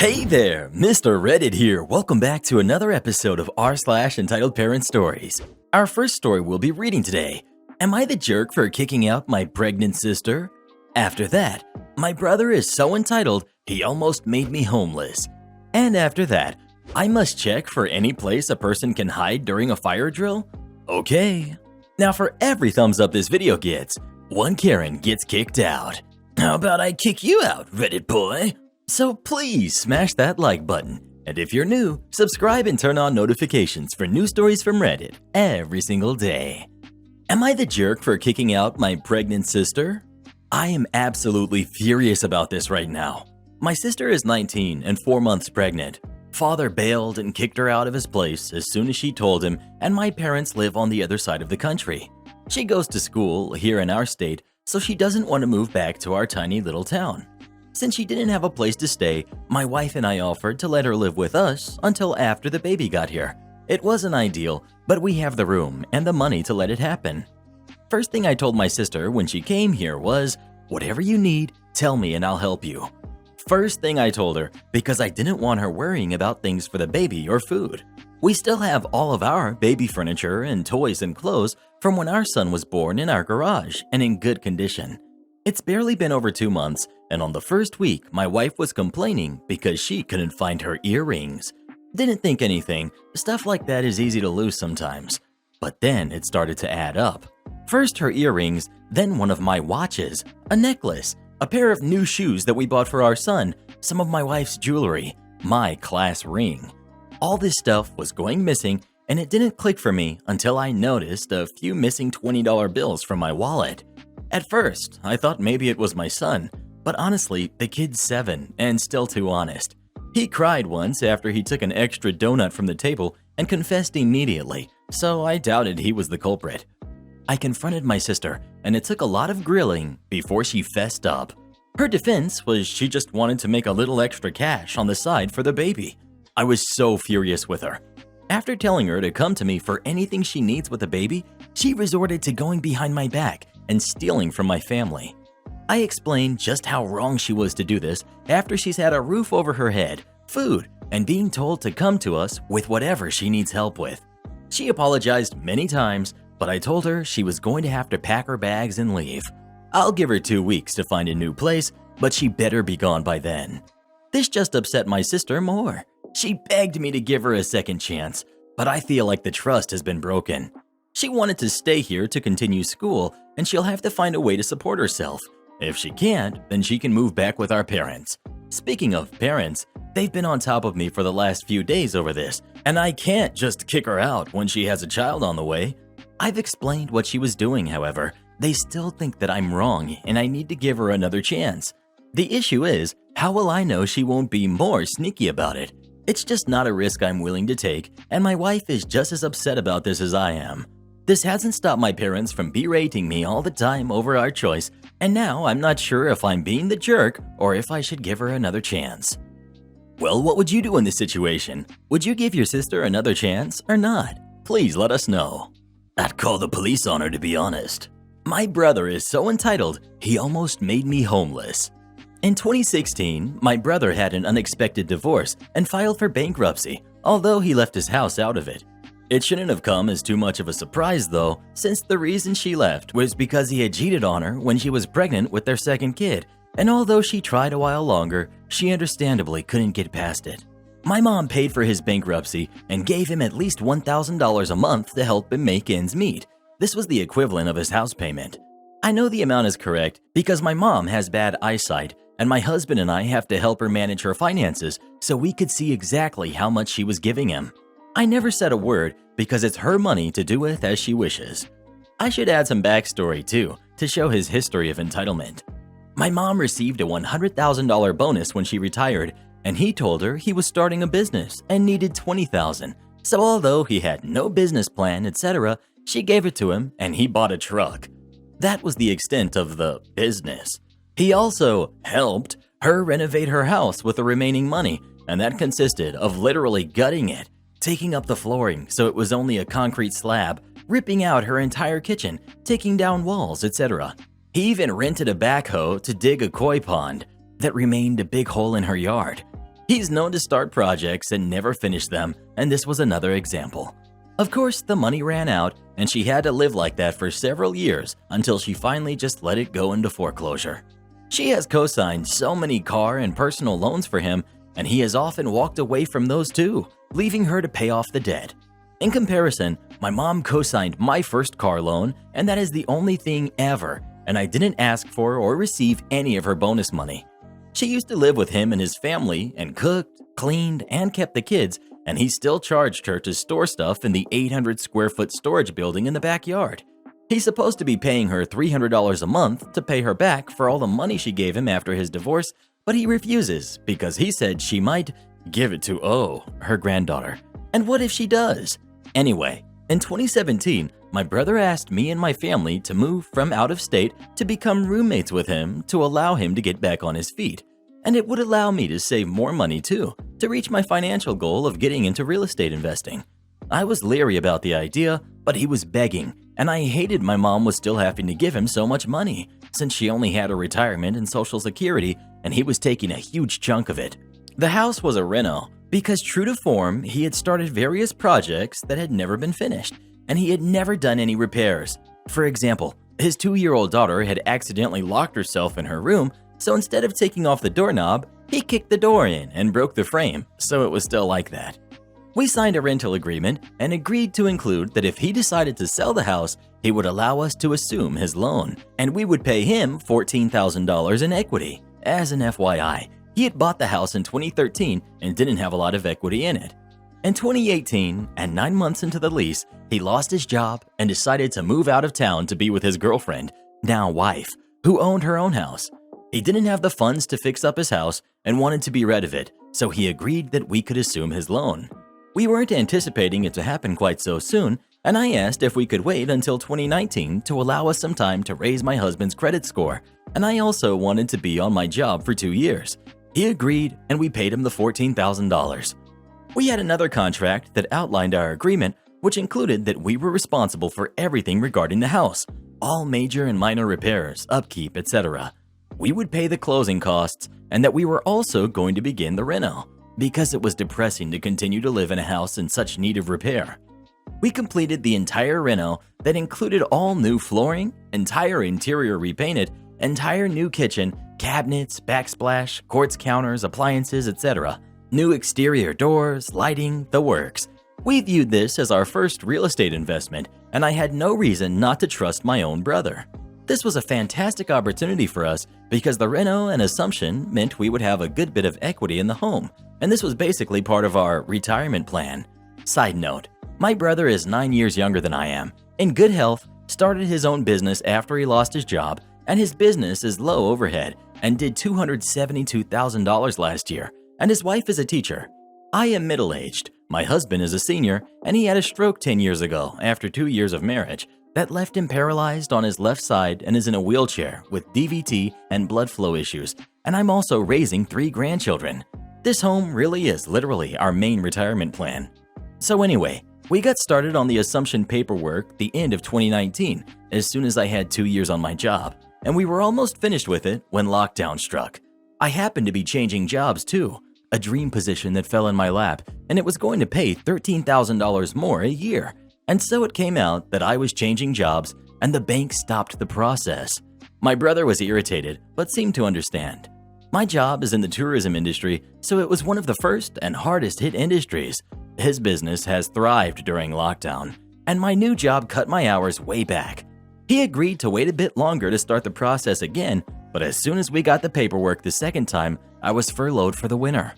Hey there, Mr. Reddit here. Welcome back to another episode of r/Entitled Parent Stories. Our first story we'll be reading today. Am I the jerk for kicking out my pregnant sister? After that, my brother is so entitled he almost made me homeless. And after that, I must check for any place a person can hide during a fire drill? Okay. Now for every thumbs up this video gets, one Karen gets kicked out. How about I kick you out, Reddit boy? So please smash that like button, and if you're new, subscribe and turn on notifications for new stories from Reddit every single day. Am I the jerk for kicking out my pregnant sister? I am absolutely furious about this right now. My sister is 19 and 4 months pregnant. Father bailed and kicked her out of his place as soon as she told him, and my parents live on the other side of the country. She goes to school here in our state, so she doesn't want to move back to our tiny little town. Since she didn't have a place to stay, my wife and I offered to let her live with us until after the baby got here. It wasn't ideal, but we have the room and the money to let it happen. First thing I told my sister when she came here was, whatever you need, tell me and I'll help you. First thing I told her, because I didn't want her worrying about things for the baby or food. We still have all of our baby furniture and toys and clothes from when our son was born in our garage and in good condition. It's barely been over 2 months, and on the first week, my wife was complaining because she couldn't find her earrings. Didn't think anything, stuff like that is easy to lose sometimes. But then it started to add up. First her earrings, then one of my watches, a necklace, a pair of new shoes that we bought for our son, some of my wife's jewelry, my class ring. All this stuff was going missing, and it didn't click for me until I noticed a few missing $20 bills from my wallet. At first, I thought maybe it was my son, but honestly, the kid's 7 and still too honest. He cried once after he took an extra donut from the table and confessed immediately, so I doubted he was the culprit. I confronted my sister, and it took a lot of grilling before she fessed up. Her defense was she just wanted to make a little extra cash on the side for the baby. I was so furious with her. After telling her to come to me for anything she needs with the baby, she resorted to going behind my back and stealing from my family. I explained just how wrong she was to do this after she's had a roof over her head, food, and being told to come to us with whatever she needs help with. She apologized many times, but I told her she was going to have to pack her bags and leave. I'll give her 2 weeks to find a new place, but she better be gone by then. This just upset my sister more. She begged me to give her a second chance, but I feel like the trust has been broken. She wanted to stay here to continue school, and she'll have to find a way to support herself. If she can't, then she can move back with our parents. Speaking of parents, they've been on top of me for the last few days over this, and I can't just kick her out when she has a child on the way. I've explained what she was doing, however. They still think that I'm wrong and I need to give her another chance. The issue is, how will I know she won't be more sneaky about it? It's just not a risk I'm willing to take, and my wife is just as upset about this as I am. This hasn't stopped my parents from berating me all the time over our choice, and now I'm not sure if I'm being the jerk or if I should give her another chance. Well, what would you do in this situation? Would you give your sister another chance or not? Please let us know. I'd call the police on her, to be honest. My brother is so entitled, he almost made me homeless. In 2016, my brother had an unexpected divorce and filed for bankruptcy, although he left his house out of it. It shouldn't have come as too much of a surprise though, since the reason she left was because he had cheated on her when she was pregnant with their second kid, and although she tried a while longer, she understandably couldn't get past it. My mom paid for his bankruptcy and gave him at least $1,000 a month to help him make ends meet. This was the equivalent of his house payment. I know the amount is correct because my mom has bad eyesight, and my husband and I have to help her manage her finances so we could see exactly how much she was giving him. I never said a word because it's her money to do with as she wishes. I should add some backstory too to show his history of entitlement. My mom received a $100,000 bonus when she retired, and he told her he was starting a business and needed $20,000. So although he had no business plan, etc., she gave it to him and he bought a truck. That was the extent of the business. He also helped her renovate her house with the remaining money, and that consisted of literally gutting it, taking up the flooring so it was only a concrete slab, ripping out her entire kitchen, taking down walls, etc. He even rented a backhoe to dig a koi pond that remained a big hole in her yard. He's known to start projects and never finish them, and this was another example. Of course, the money ran out, and she had to live like that for several years until she finally just let it go into foreclosure. She has co-signed so many car and personal loans for him, and he has often walked away from those too, leaving her to pay off the debt. In comparison, my mom co-signed my first car loan, and that is the only thing ever, and I didn't ask for or receive any of her bonus money. She used to live with him and his family and cooked, cleaned, and kept the kids, and he still charged her to store stuff in the 800 square foot storage building in the backyard. He's supposed to be paying her $300 a month to pay her back for all the money she gave him after his divorce, but he refuses because he said she might give it to her granddaughter. And what if she does? Anyway, in 2017, my brother asked me and my family to move from out of state to become roommates with him to allow him to get back on his feet. And it would allow me to save more money too, to reach my financial goal of getting into real estate investing. I was leery about the idea, but he was begging, and I hated my mom was still having to give him so much money, since she only had a retirement and Social Security, and he was taking a huge chunk of it. The house was a reno, because true to form, he had started various projects that had never been finished, and he had never done any repairs. For example, his 2-year-old daughter had accidentally locked herself in her room, so instead of taking off the doorknob, he kicked the door in and broke the frame, so it was still like that. We signed a rental agreement and agreed to include that if he decided to sell the house, he would allow us to assume his loan, and we would pay him $14,000 in equity. As an FYI, he had bought the house in 2013 and didn't have a lot of equity in it. In 2018, and 9 months into the lease, he lost his job and decided to move out of town to be with his girlfriend, now wife, who owned her own house. He didn't have the funds to fix up his house and wanted to be rid of it, so he agreed that we could assume his loan. We weren't anticipating it to happen quite so soon, and I asked if we could wait until 2019 to allow us some time to raise my husband's credit score, and I also wanted to be on my job for 2 years. He agreed, and we paid him the $14,000. We had another contract that outlined our agreement, which included that we were responsible for everything regarding the house, all major and minor repairs, upkeep, etc. We would pay the closing costs, and that we were also going to begin the reno, because it was depressing to continue to live in a house in such need of repair. We completed the entire reno that included all new flooring, entire interior repainted, entire new kitchen, cabinets, backsplash, quartz counters, appliances, etc. New exterior doors, lighting, the works. We viewed this as our first real estate investment, and I had no reason not to trust my own brother. This was a fantastic opportunity for us because the reno and assumption meant we would have a good bit of equity in the home, and this was basically part of our retirement plan. Side note, my brother is 9 years younger than I am, in good health, started his own business after he lost his job, and his business is low overhead and did $272,000 last year, and his wife is a teacher. I am middle-aged, my husband is a senior, and he had a stroke 10 years ago after 2 years of marriage that left him paralyzed on his left side and is in a wheelchair with DVT and blood flow issues, and I'm also raising 3 grandchildren. This home really is literally our main retirement plan. So anyway, we got started on the assumption paperwork the end of 2019 as soon as I had 2 years on my job, and we were almost finished with it when lockdown struck. I happened to be changing jobs too, a dream position that fell in my lap, and it was going to pay $13,000 more a year. And so it came out that I was changing jobs and the bank stopped the process. My brother was irritated, but seemed to understand. My job is in the tourism industry, so it was one of the first and hardest hit industries. His business has thrived during lockdown, and my new job cut my hours way back. He agreed to wait a bit longer to start the process again, but as soon as we got the paperwork the second time, I was furloughed for the winter.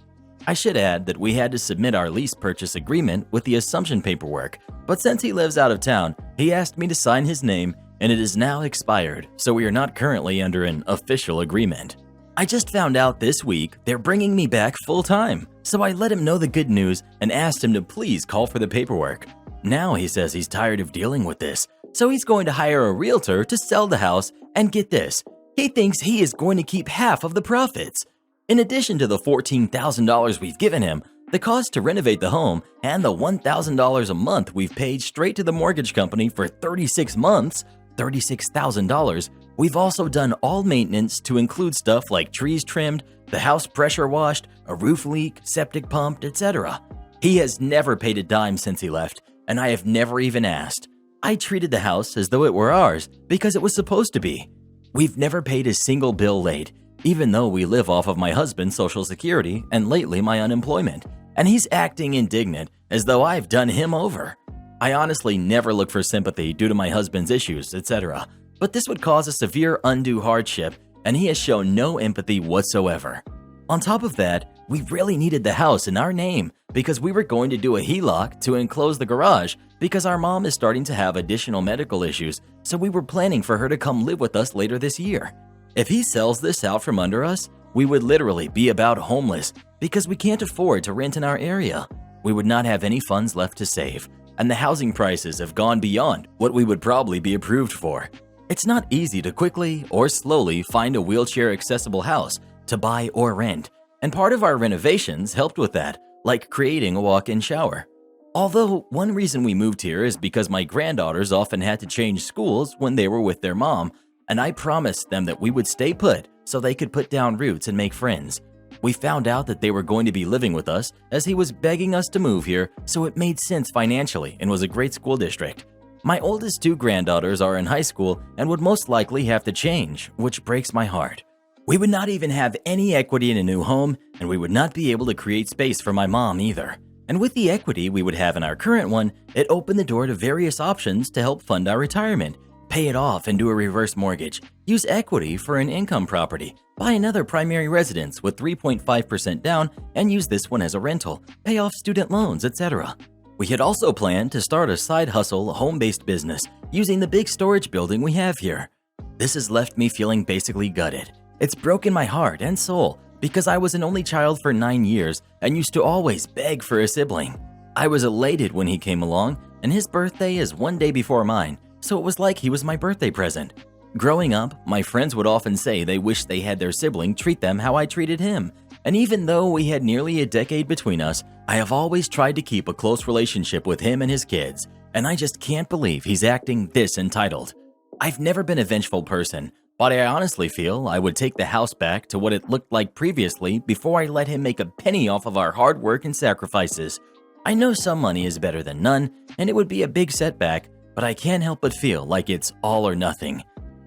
I should add that we had to submit our lease purchase agreement with the assumption paperwork, but since he lives out of town, he asked me to sign his name, and it is now expired, so we are not currently under an official agreement. I just found out this week they're bringing me back full-time, so I let him know the good news and asked him to please call for the paperwork. Now he says he's tired of dealing with this, so he's going to hire a realtor to sell the house, and get this, he thinks he is going to keep half of the profits. In addition to the $14,000 we've given him, the cost to renovate the home, and the $1,000 a month we've paid straight to the mortgage company for 36 months, $36,000, we've also done all maintenance to include stuff like trees trimmed, the house pressure washed, a roof leak, septic pumped, etc. He has never paid a dime since he left, and I have never even asked. I treated the house as though it were ours because it was supposed to be. We've never paid a single bill late, even though we live off of my husband's Social Security and lately my unemployment, and he's acting indignant as though I've done him over. I honestly never look for sympathy due to my husband's issues, etc., but this would cause a severe undue hardship, and he has shown no empathy whatsoever. On top of that, we really needed the house in our name because we were going to do a HELOC to enclose the garage because our mom is starting to have additional medical issues, so we were planning for her to come live with us later this year. If he sells this out from under us, we would literally be about homeless because we can't afford to rent in our area. We would not have any funds left to save, and the housing prices have gone beyond what we would probably be approved for. It's not easy to quickly or slowly find a wheelchair-accessible house to buy or rent, and part of our renovations helped with that, like creating a walk-in shower. Although one reason we moved here is because my granddaughters often had to change schools when they were with their mom, and I promised them that we would stay put so they could put down roots and make friends. We found out that they were going to be living with us as he was begging us to move here, so it made sense financially and was a great school district. My oldest two granddaughters are in high school and would most likely have to change, which breaks my heart. We would not even have any equity in a new home, and we would not be able to create space for my mom either. And with the equity we would have in our current one, it opened the door to various options to help fund our retirement, pay it off and do a reverse mortgage, use equity for an income property, buy another primary residence with 3.5% down and use this one as a rental, pay off student loans, etc. We had also planned to start a side hustle, home-based business using the big storage building we have here. This has left me feeling basically gutted. It's broken my heart and soul because I was an only child for 9 years and used to always beg for a sibling. I was elated when he came along, and his birthday is one day before mine, so it was like he was my birthday present. Growing up, my friends would often say they wished they had their sibling treat them how I treated him, and even though we had nearly a decade between us, I have always tried to keep a close relationship with him and his kids, and I just can't believe he's acting this entitled. I've never been a vengeful person, but I honestly feel I would take the house back to what it looked like previously before I let him make a penny off of our hard work and sacrifices. I know some money is better than none, and it would be a big setback, but I can't help but feel like it's all or nothing.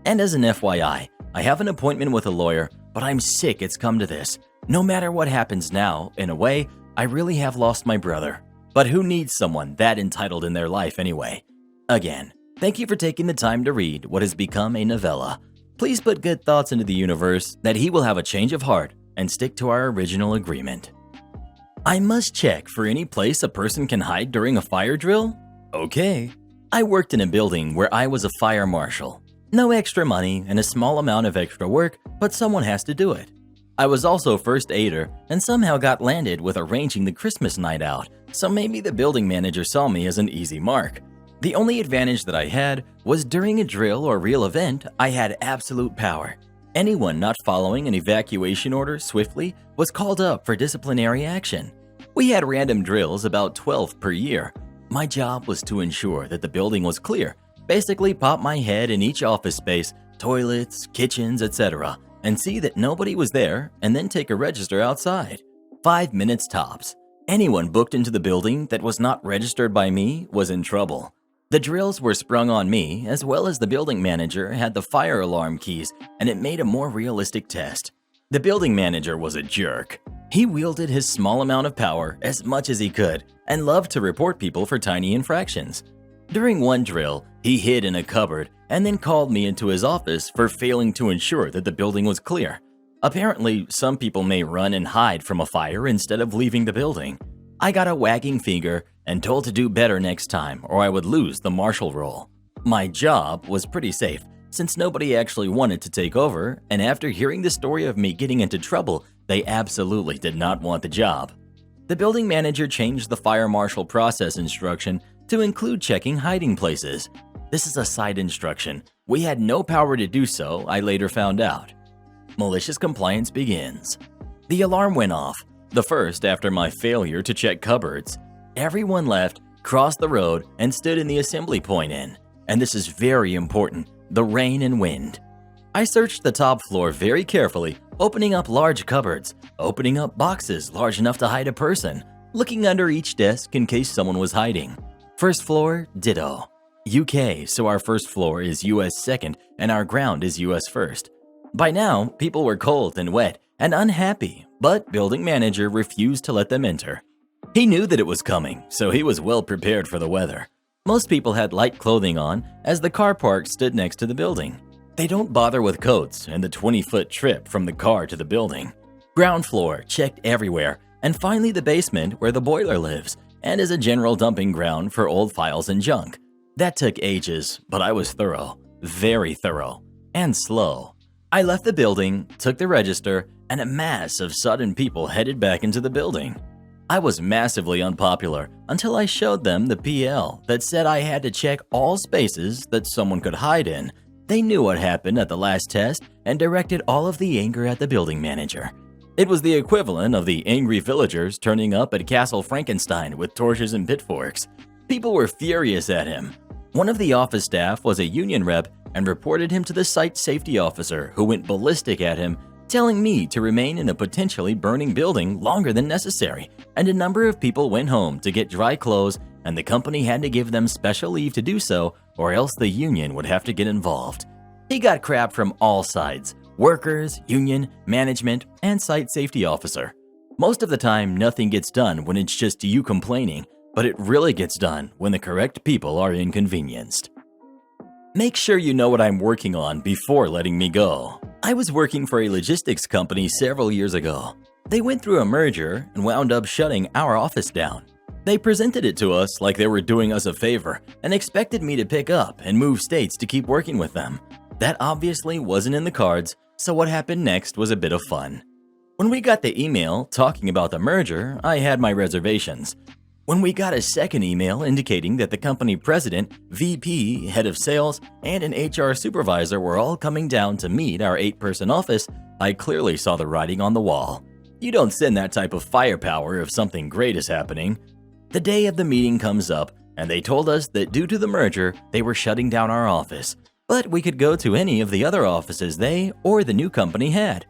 And as an FYI, I have an appointment with a lawyer, but I'm sick it's come to this. No matter what happens now, in a way, I really have lost my brother. But who needs someone that entitled in their life anyway? Again, thank you for taking the time to read what has become a novella. Please put good thoughts into the universe that he will have a change of heart and stick to our original agreement. I must check for any place a person can hide during a fire drill? Okay. I worked in a building where I was a fire marshal. No extra money and a small amount of extra work, but someone has to do it. I was also first aider and somehow got landed with arranging the Christmas night out, so maybe the building manager saw me as an easy mark. The only advantage that I had was during a drill or real event, I had absolute power. Anyone not following an evacuation order swiftly was called up for disciplinary action. We had random drills, about 12 per year. My job was to ensure that the building was clear, basically pop my head in each office space, toilets, kitchens, etc., and see that nobody was there and then take a register outside. 5 minutes tops. Anyone booked into the building that was not registered by me was in trouble. The drills were sprung on me, as well as the building manager had the fire alarm keys, and it made a more realistic test. The building manager was a jerk. He wielded his small amount of power as much as he could and loved to report people for tiny infractions. During one drill, he hid in a cupboard and then called me into his office for failing to ensure that the building was clear. Apparently, some people may run and hide from a fire instead of leaving the building. I got a wagging finger and told to do better next time or I would lose the marshal role. My job was pretty safe since nobody actually wanted to take over, and after hearing the story of me getting into trouble, they absolutely did not want the job. The building manager changed the fire marshal process instruction to include checking hiding places. This is a side instruction. We had no power to do so, I later found out. Malicious compliance begins. The alarm went off, the first after my failure to check cupboards. Everyone left, crossed the road, and stood in the assembly point in. And this is very important, the rain and wind. I searched the top floor very carefully, opening up large cupboards, opening up boxes large enough to hide a person, looking under each desk in case someone was hiding. First floor, ditto. UK, so our first floor is US second and our ground is US first. By now, people were cold and wet and unhappy, but building manager refused to let them enter. He knew that it was coming, so he was well prepared for the weather. Most people had light clothing on as the car park stood next to the building. They don't bother with coats and the 20-foot trip from the car to the building. Ground floor, checked everywhere, and finally the basement where the boiler lives and is a general dumping ground for old files and junk. That took ages, but I was thorough, very thorough, and slow. I left the building, took the register, and a mass of sudden people headed back into the building. I was massively unpopular until I showed them the PL that said I had to check all spaces that someone could hide in. They knew what happened at the last test and directed all of the anger at the building manager. It was the equivalent of the angry villagers turning up at Castle Frankenstein with torches and pitchforks. People were furious at him. One of the office staff was a union rep and reported him to the site safety officer, who went ballistic at him, telling me to remain in a potentially burning building longer than necessary, and a number of people went home to get dry clothes, and the company had to give them special leave to do so, or else the union would have to get involved. He got crap from all sides: workers, union, management, and site safety officer. Most of the time, nothing gets done when it's just you complaining, but it really gets done when the correct people are inconvenienced. Make sure you know what I'm working on before letting me go. I was working for a logistics company several years ago. They went through a merger and wound up shutting our office down. They presented it to us like they were doing us a favor and expected me to pick up and move states to keep working with them. That obviously wasn't in the cards, so what happened next was a bit of fun. When we got the email talking about the merger, I had my reservations. When we got a second email indicating that the company president, VP, head of sales, and an HR supervisor were all coming down to meet our 8-person office, I clearly saw the writing on the wall. You don't send that type of firepower if something great is happening. The day of the meeting comes up, and they told us that due to the merger, they were shutting down our office, but we could go to any of the other offices they or the new company had.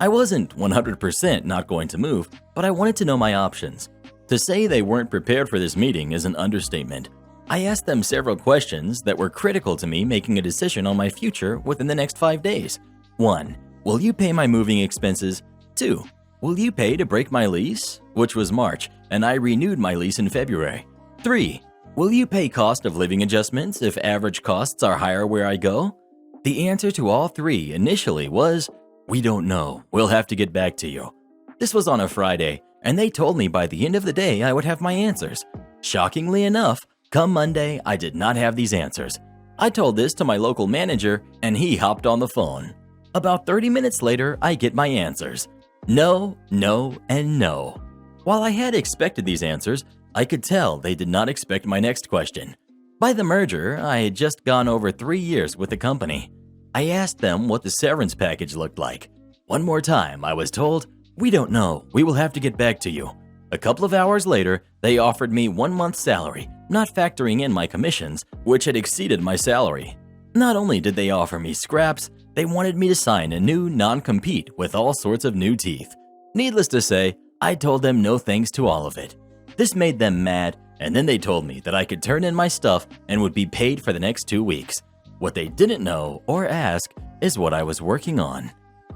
I wasn't 100% not going to move, but I wanted to know my options. To say they weren't prepared for this meeting is an understatement. I asked them several questions that were critical to me making a decision on my future within the next 5 days. 1. Will you pay my moving expenses? 2. Will you pay to break my lease? Which was March, and I renewed my lease in February. 3. Will you pay cost of living adjustments if average costs are higher where I go? The answer to all 3 initially was, "We don't know. We'll have to get back to you." This was on a Friday, and they told me by the end of the day I would have my answers. Shockingly enough, come Monday, I did not have these answers. I told this to my local manager, and he hopped on the phone. About 30 minutes later, I get my answers. No, no, and no. While I had expected these answers, I could tell they did not expect my next question. By the merger, I had just gone over 3 years with the company. I asked them what the severance package looked like. One more time, I was told, "We don't know. We will have to get back to you." A couple of hours later, they offered me 1 month's salary, not factoring in my commissions, which had exceeded my salary. Not only did they offer me scraps, they wanted me to sign a new non-compete with all sorts of new teeth. Needless to say, I told them no thanks to all of it. This made them mad, and then they told me that I could turn in my stuff and would be paid for the next 2 weeks. What they didn't know or ask is what I was working on.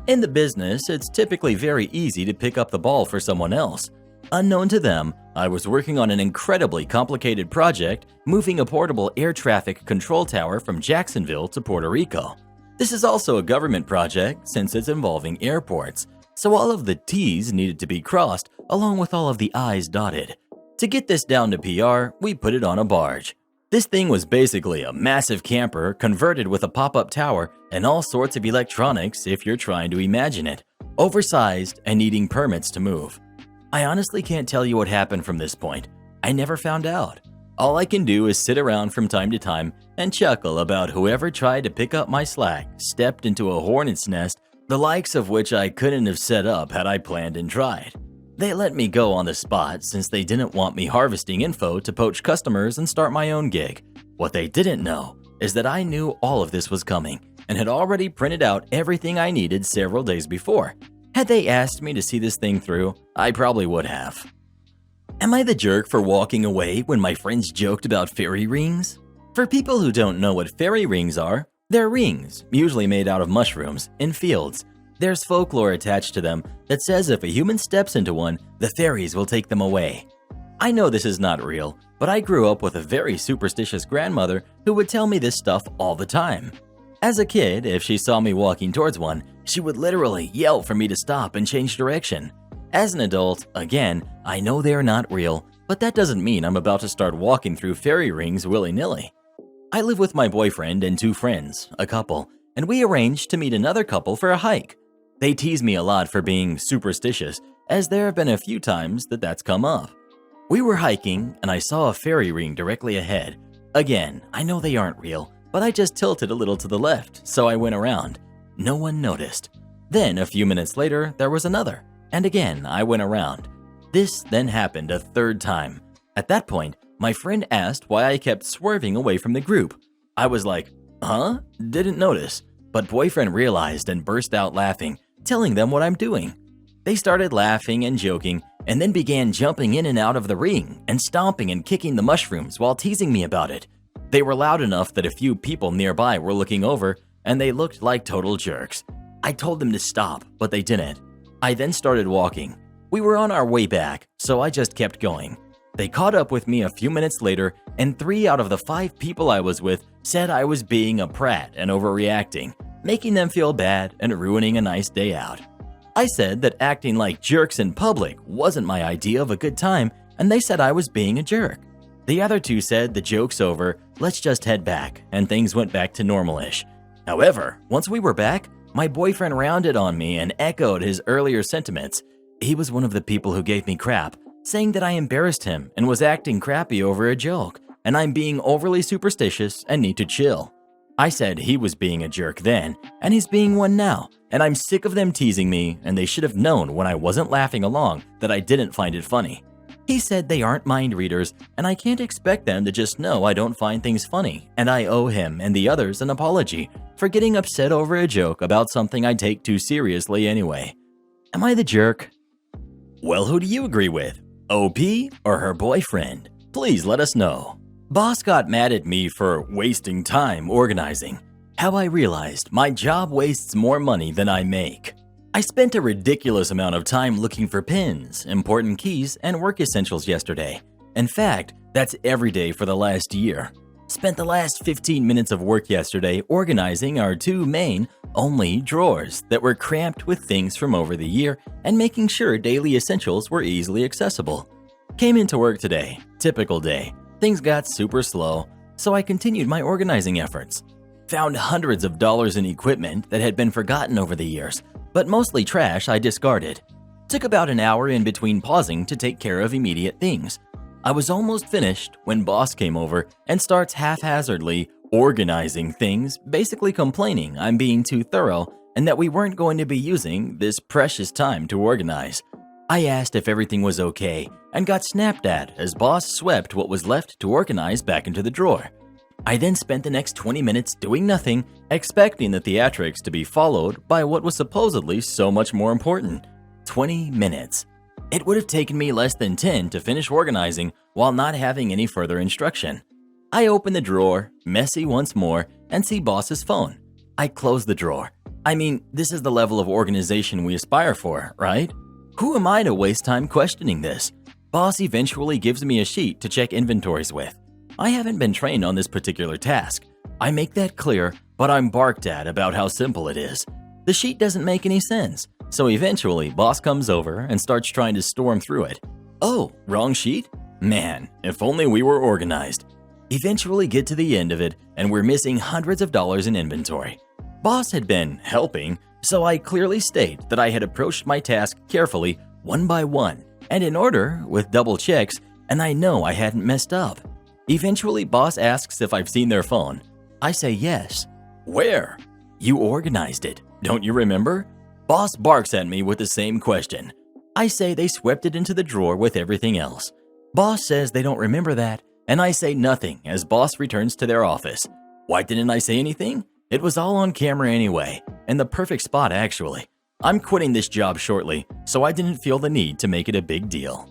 In the business, it's typically very easy to pick up the ball for someone else. Unknown to them, I was working on an incredibly complicated project, moving a portable air traffic control tower from Jacksonville to Puerto Rico. This is also a government project since it's involving airports, so all of the T's needed to be crossed along with all of the I's dotted. To get this down to PR, we put it on a barge. This thing was basically a massive camper converted with a pop-up tower and all sorts of electronics if you're trying to imagine it. Oversized and needing permits to move. I honestly can't tell you what happened from this point. I never found out. All I can do is sit around from time to time and chuckle about whoever tried to pick up my slack stepped into a hornet's nest, the likes of which I couldn't have set up had I planned and tried. They let me go on the spot since they didn't want me harvesting info to poach customers and start my own gig. What they didn't know is that I knew all of this was coming and had already printed out everything I needed several days before. Had they asked me to see this thing through, I probably would have. Am I the jerk for walking away when my friends joked about fairy rings? For people who don't know what fairy rings are, they're rings, usually made out of mushrooms, in fields. There's folklore attached to them that says if a human steps into one, the fairies will take them away. I know this is not real, but I grew up with a very superstitious grandmother who would tell me this stuff all the time. As a kid, if she saw me walking towards one, she would literally yell for me to stop and change direction. As an adult, again, I know they are not real, but that doesn't mean I'm about to start walking through fairy rings willy-nilly. I live with my boyfriend and 2 friends, a couple, and we arranged to meet another couple for a hike. They tease me a lot for being superstitious, as there have been a few times that's come up. We were hiking, and I saw a fairy ring directly ahead. Again, I know they aren't real, but I just tilted a little to the left, so I went around. No one noticed. Then, a few minutes later, there was another, and again, I went around. This then happened a 3rd time. At that point, my friend asked why I kept swerving away from the group. I was like, huh? Didn't notice. But boyfriend realized and burst out laughing, telling them what I'm doing. They started laughing and joking, and then began jumping in and out of the ring and stomping and kicking the mushrooms while teasing me about it. They were loud enough that a few people nearby were looking over, and they looked like total jerks. I told them to stop, but they didn't. I then started walking. We were on our way back, so I just kept going. They caught up with me a few minutes later, and 3 out of the 5 people I was with said I was being a prat and overreacting, making them feel bad and ruining a nice day out. I said that acting like jerks in public wasn't my idea of a good time, and they said I was being a jerk. The other 2 said the joke's over, let's just head back, and things went back to normal-ish. However, once we were back, my boyfriend rounded on me and echoed his earlier sentiments. He was one of the people who gave me crap, saying that I embarrassed him and was acting crappy over a joke, and I'm being overly superstitious and need to chill. I said he was being a jerk then, and he's being one now, and I'm sick of them teasing me, and they should have known when I wasn't laughing along that I didn't find it funny. He said they aren't mind readers, and I can't expect them to just know I don't find things funny, and I owe him and the others an apology for getting upset over a joke about something I take too seriously anyway. Am I the jerk? Well, who do you agree with? OP or her boyfriend? Please let us know. Boss got mad at me for wasting time organizing. How I realized my job wastes more money than I make. I spent a ridiculous amount of time looking for pins, important keys, and work essentials yesterday. In fact, that's every day for the last year. Spent the last 15 minutes of work yesterday organizing our 2 main, only drawers that were cramped with things from over the year and making sure daily essentials were easily accessible. Came into work today, typical day. Things got super slow, so I continued my organizing efforts. Found hundreds of dollars in equipment that had been forgotten over the years, but mostly trash I discarded. Took about an hour in between pausing to take care of immediate things. I was almost finished when boss came over and starts haphazardly organizing things, basically complaining I'm being too thorough and that we weren't going to be using this precious time to organize. I asked if everything was okay and got snapped at as boss swept what was left to organize back into the drawer. I then spent the next 20 minutes doing nothing, expecting the theatrics to be followed by what was supposedly so much more important. 20 minutes. It would have taken me less than 10 to finish organizing while not having any further instruction. I open the drawer, messy once more, and see boss's phone. I close the drawer. I mean, this is the level of organization we aspire for, right? Who am I to waste time questioning this? Boss eventually gives me a sheet to check inventories with. I haven't been trained on this particular task. I make that clear, but I'm barked at about how simple it is. The sheet doesn't make any sense, so eventually boss comes over and starts trying to storm through it. Oh, wrong sheet? Man, if only we were organized. Eventually get to the end of it, and we're missing hundreds of dollars in inventory. Boss had been helping, so I clearly state that I had approached my task carefully, one by one, and in order, with double checks, and I know I hadn't messed up. Eventually, boss asks if I've seen their phone. I say yes. Where? You organized it, don't you remember? Boss barks at me with the same question. I say they swept it into the drawer with everything else. Boss says they don't remember that, and I say nothing as boss returns to their office. Why didn't I say anything? It was all on camera anyway, and the perfect spot actually. I'm quitting this job shortly, so I didn't feel the need to make it a big deal.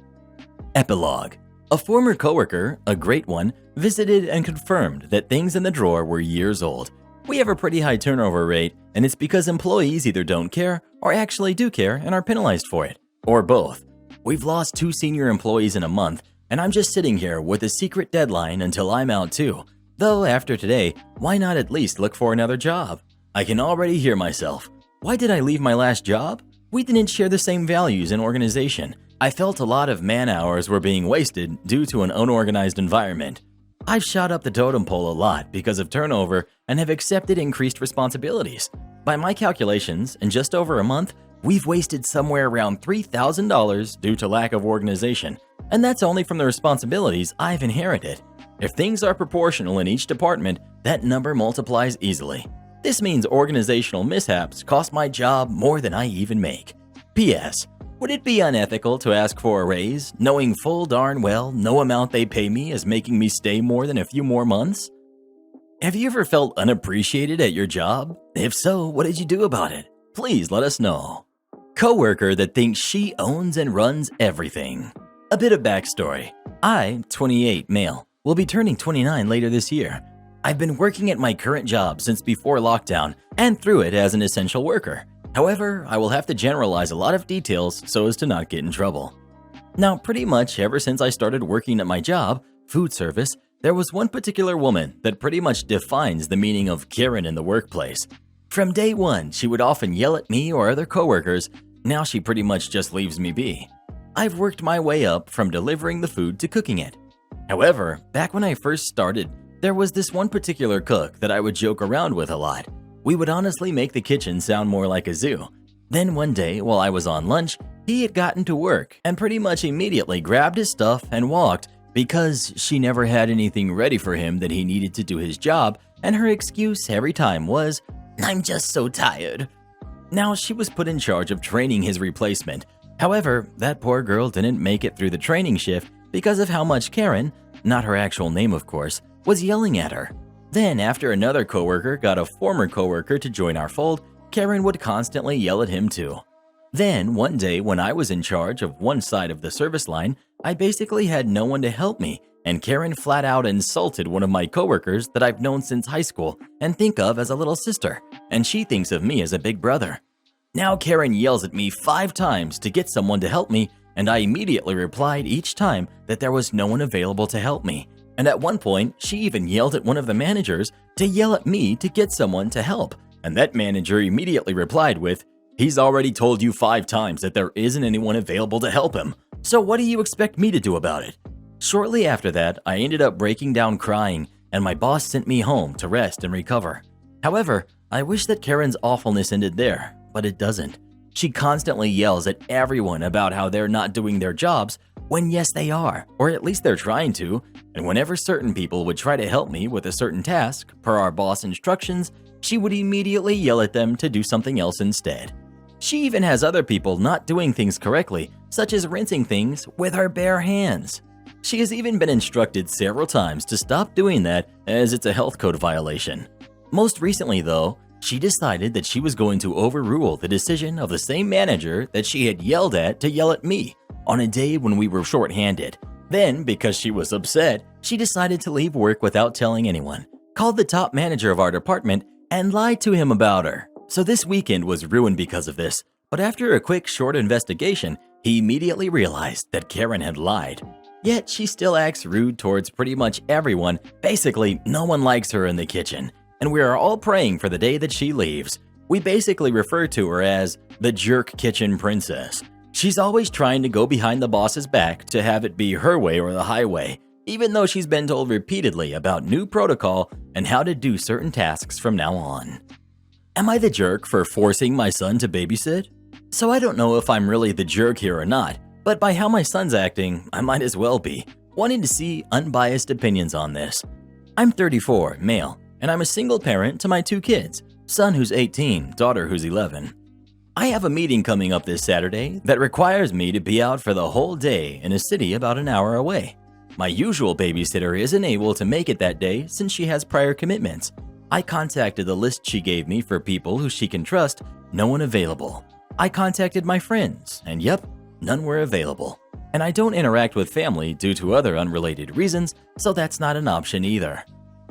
Epilogue. A former coworker, a great one, visited and confirmed that things in the drawer were years old. We have a pretty high turnover rate, and it's because employees either don't care or actually do care and are penalized for it, or both. We've lost 2 senior employees in a month, and I'm just sitting here with a secret deadline until I'm out too. Though after today, why not at least look for another job? I can already hear myself. Why did I leave my last job? We didn't share the same values and organization. I felt a lot of man hours were being wasted due to an unorganized environment. I've shot up the totem pole a lot because of turnover and have accepted increased responsibilities. By my calculations, in just over a month, we've wasted somewhere around $3,000 due to lack of organization, and that's only from the responsibilities I've inherited. If things are proportional in each department, that number multiplies easily. This means organizational mishaps cost my job more than I even make. P.S. Would it be unethical to ask for a raise, knowing full darn well no amount they pay me is making me stay more than a few more months? Have you ever felt unappreciated at your job? If so, what did you do about it? Please let us know. Coworker that thinks she owns and runs everything. A bit of backstory. I, 28 male, will be turning 29 later this year. I've been working at my current job since before lockdown and through it as an essential worker. However, I will have to generalize a lot of details so as to not get in trouble. Now, pretty much ever since I started working at my job, food service, there was one particular woman that pretty much defines the meaning of Karen in the workplace. From day one, she would often yell at me or other coworkers. Now she pretty much just leaves me be. I've worked my way up from delivering the food to cooking it. However, back when I first started, there was this one particular cook that I would joke around with a lot. We would honestly make the kitchen sound more like a zoo. Then one day, while I was on lunch, he had gotten to work and pretty much immediately grabbed his stuff and walked because she never had anything ready for him that he needed to do his job, and her excuse every time was, "I'm just so tired." Now, she was put in charge of training his replacement. However, that poor girl didn't make it through the training shift because of how much Karen, not her actual name of course, was yelling at her. Then, after another coworker got a former coworker to join our fold, Karen would constantly yell at him too. Then, one day when I was in charge of one side of the service line, I basically had no one to help me, and Karen flat out insulted one of my coworkers that I've known since high school and think of as a little sister, and she thinks of me as a big brother. Now Karen yells at me 5 times to get someone to help me, and I immediately replied each time that there was no one available to help me. And at one point, she even yelled at one of the managers to yell at me to get someone to help. And that manager immediately replied with, "He's already told you 5 times that there isn't anyone available to help him. So what do you expect me to do about it?" Shortly after that, I ended up breaking down crying, and my boss sent me home to rest and recover. However, I wish that Karen's awfulness ended there, but it doesn't. She constantly yells at everyone about how they're not doing their jobs, when yes they are, or at least they're trying to, and whenever certain people would try to help me with a certain task, per our boss instructions, she would immediately yell at them to do something else instead. She even has other people not doing things correctly, such as rinsing things with her bare hands. She has even been instructed several times to stop doing that as it's a health code violation. Most recently though, she decided that she was going to overrule the decision of the same manager that she had yelled at to yell at me on a day when we were short-handed. Then, because she was upset, she decided to leave work without telling anyone, called the top manager of our department, and lied to him about her. So this weekend was ruined because of this, but after a quick short investigation, he immediately realized that Karen had lied. Yet she still acts rude towards pretty much everyone. Basically, no one likes her in the kitchen, and we are all praying for the day that she leaves. We basically refer to her as the jerk kitchen princess. She's always trying to go behind the boss's back to have it be her way or the highway, even though she's been told repeatedly about new protocol and how to do certain tasks from now on. Am I the jerk for forcing my son to babysit? So I don't know if I'm really the jerk here or not, but by how my son's acting, I might as well be, wanting to see unbiased opinions on this. I'm 34, male, and I'm a single parent to my 2 kids, son who's 18, daughter who's 11. I have a meeting coming up this Saturday that requires me to be out for the whole day in a city about an hour away. My usual babysitter isn't able to make it that day since she has prior commitments. I contacted the list she gave me for people who she can trust, no one available. I contacted my friends, and yep, none were available. And I don't interact with family due to other unrelated reasons, so that's not an option either.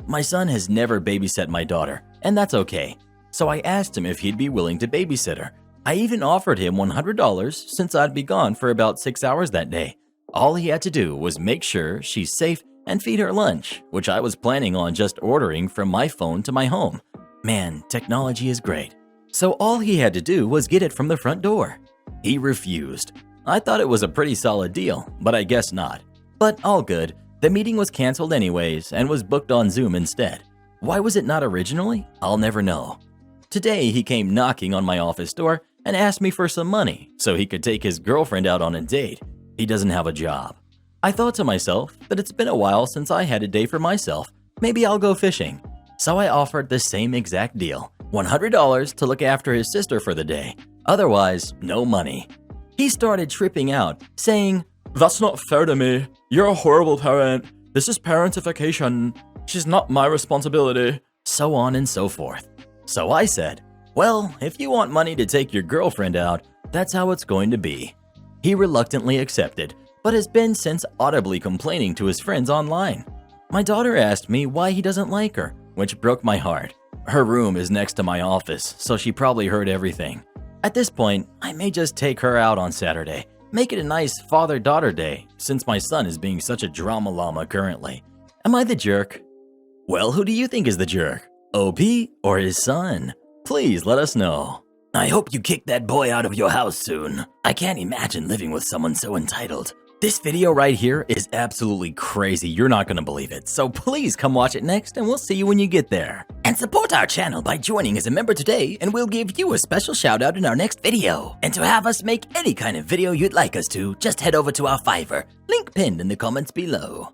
My son has never babysat my daughter, and that's okay. So I asked him if he'd be willing to babysit her. I even offered him $100 since I'd be gone for about 6 hours that day. All he had to do was make sure she's safe and feed her lunch, which I was planning on just ordering from my phone to my home. Man, technology is great. So all he had to do was get it from the front door. He refused. I thought it was a pretty solid deal, but I guess not. But all good. The meeting was canceled anyways and was booked on Zoom instead. Why was it not originally? I'll never know. Today, he came knocking on my office door and asked me for some money so he could take his girlfriend out on a date. He doesn't have a job. I thought to myself that it's been a while since I had a day for myself. Maybe I'll go fishing. So I offered the same exact deal, $100 to look after his sister for the day. Otherwise, no money. He started tripping out, saying, "That's not fair to me. You're a horrible parent. This is parentification. She's not my responsibility." So on and so forth. So I said, well, if you want money to take your girlfriend out, that's how it's going to be. He reluctantly accepted, but has been since audibly complaining to his friends online. My daughter asked me why he doesn't like her, which broke my heart. Her room is next to my office, so she probably heard everything. At this point, I may just take her out on Saturday. Make it a nice father-daughter day, since my son is being such a drama llama currently. Am I the jerk? Well, who do you think is the jerk? OP or his son? Please let us know. I hope you kick that boy out of your house soon. I can't imagine living with someone so entitled. This video right here is absolutely crazy. You're not gonna believe it. So please come watch it next and we'll see you when you get there. And support our channel by joining as a member today and we'll give you a special shout out in our next video. And to have us make any kind of video you'd like us to, just head over to our Fiverr. Link pinned in the comments below.